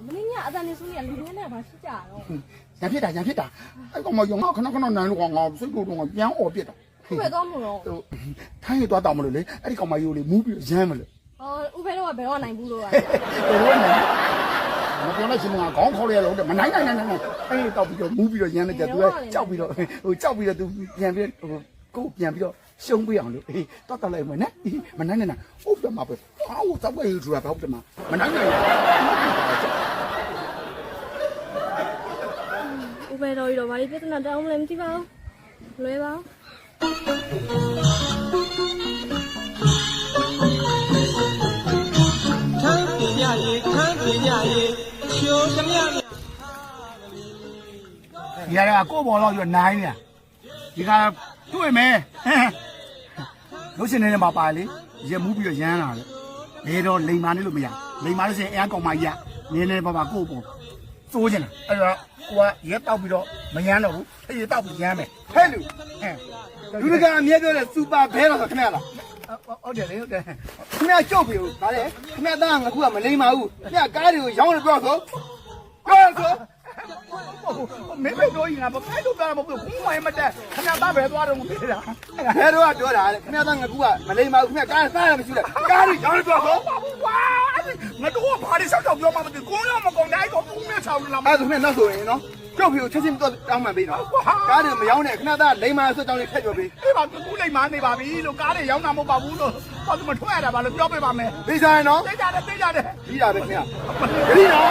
မင်းညအတန်နေဆိုးနေလူတွေနဲ့ဘာရှိကြတော့ရံဖြစ်တာအဲ့ကောင်မယုံငါခဏနိုင်လို့ငါစိတ်ကိုတော့ပြန်អော်ပြစ်တာဥပဲတော့မလို့ထိုင်းရသွားတောင်းမလို့လေအဲ့ဒီကောင်မယိုလေမူးပြီးရမ်းမလို့ဥပဲတော့ဘယ်တော့နိုင်ဘူးလို့อ่ะမပြောလိုက်ရှင်ကခေါင်းခေါ်ရလို့မနိုင်အဲ့တောက်ပြီးတော့မူးပြီးတော့ရမ်းလိုက်တယ်သူကကြောက်ပြီးတော့သူပြန်ပြီးကိုပြန်ပြီးတော့ရှုံးပေးအောင်လို့တော့တက်လိုက်မယ်နော်မနိုင်ဟုတ်တယ်မှာပဲအော်တောက်ရဆိုတာဟုတ်တယ်မှာမနိုင်ဥပဲတော့ဘာလို့ပြဿနာတောင်းမလဲမသိပါဘူးလွဲပါခန်းပညာရေးချိုးကြမြဒီကကိုဘောတော့ရနိုင်နေဒီကတွေ့မယ်လို့ရှင်နေမှာပါလေရမူးပြီးတော့ရမ်းလာလေလေတော့လိန်မာနေလို့မရလိန်မာလို့ရှင်အဲကောင်မကြီးကနည်းပါပါကိုပေါ့စိုးချင်တာအဲ့တော့ကိုကရဲတောက်ပြီးတော့မရမ်းတော့ဘူးအေးတောက်ပြီးရမ်းမယ်ဟဲ့လူလူကအမြဲပြောတယ်စူပါဘဲတော့ခဏလားဟုတ်တယ်လေဟုတ်တယ်ခင်ဗျာကြောက်ပြီဗါလေခင်ဗျာသားငါခုကမလိမ္မာဘူးခင်ဗျာကားတွေကိုရောင်းလို့ပြောဆိုမင်းတို့ရင်ကဘာလို့ပြောမှာမဟုတ်ဘူးဘုံဝဲမတက်ခင်ဗျာသားပဲသွားတော့မပြေးတာဘယ်တော့ပြောတာလေခင်ဗျာသားငါခုကမလိမ္မာဘူးခင်ဗျာကားရမရှိလားကားတွေရောင်းလို့ပြောဆိုဝါငါတို့ကဘာလို့ဆောက်တော့ပြောမှမသိကိုရောမကုန်တိုင်းတော့ဘုံနဲ့ဆောက်လာအဲ့ဒါခင်ဗျာနောက်ဆိုရင်နော်ကြောက်ပြီကိုချက်ချင်းတော့တောင်းမှန်ပေးတော့ကားတွေမရောင်းနဲ့ခင်ဗျာသားလိမ္မာဆိုတောင်းလေးထည့်ပြောပေးအေးပါကူလိမ္မာနေပါပြီလို့ကားတွေရောင်းတာမဟုတ်ပါဘူးလို့ဘာလို့မထွက်ရတာဘာလို့ပြောပေးပါမယ်သိကြရနော်သိကြတယ်ပြီးတာပဲခင်ဗျာပြီးတော့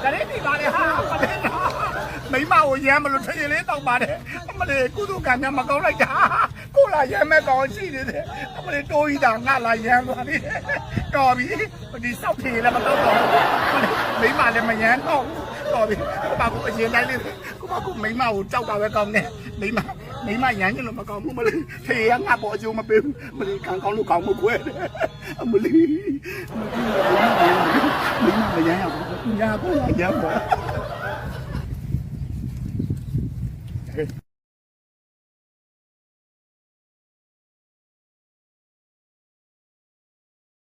ဒါလေးဒီပါလေဟာမိမကိုရမ်းမလို့ထရင်လေးတောက်ပါတယ်အမလေးကုသကံများမကောင်းလိုက်တာကိုလာရမ်းမဲ့ကောင်ရှိနေတယ်အမလေးတိုးကြီးတာငါလာရမ်းသွားပြီတော်ပြီဒီစောက်ထရင်လည်းမကောင်းတော့မိမလည်းမရမ်းတော့တော်ပြီဘာကိုအရင်တိုင်းလေးကိုမကိုမိမကိုကြောက်တာပဲကောင်းတယ်မိမရမ်းရင်လို့မကောင်းဘူးမလေးထရင်ငါပေါ်အကျိုးမပေးဘူးမလေးခံကောင်းလို့ကောင်းမခွဲအမလေးမိမမရမ်းရဘူးညာကိုရမ်းပါ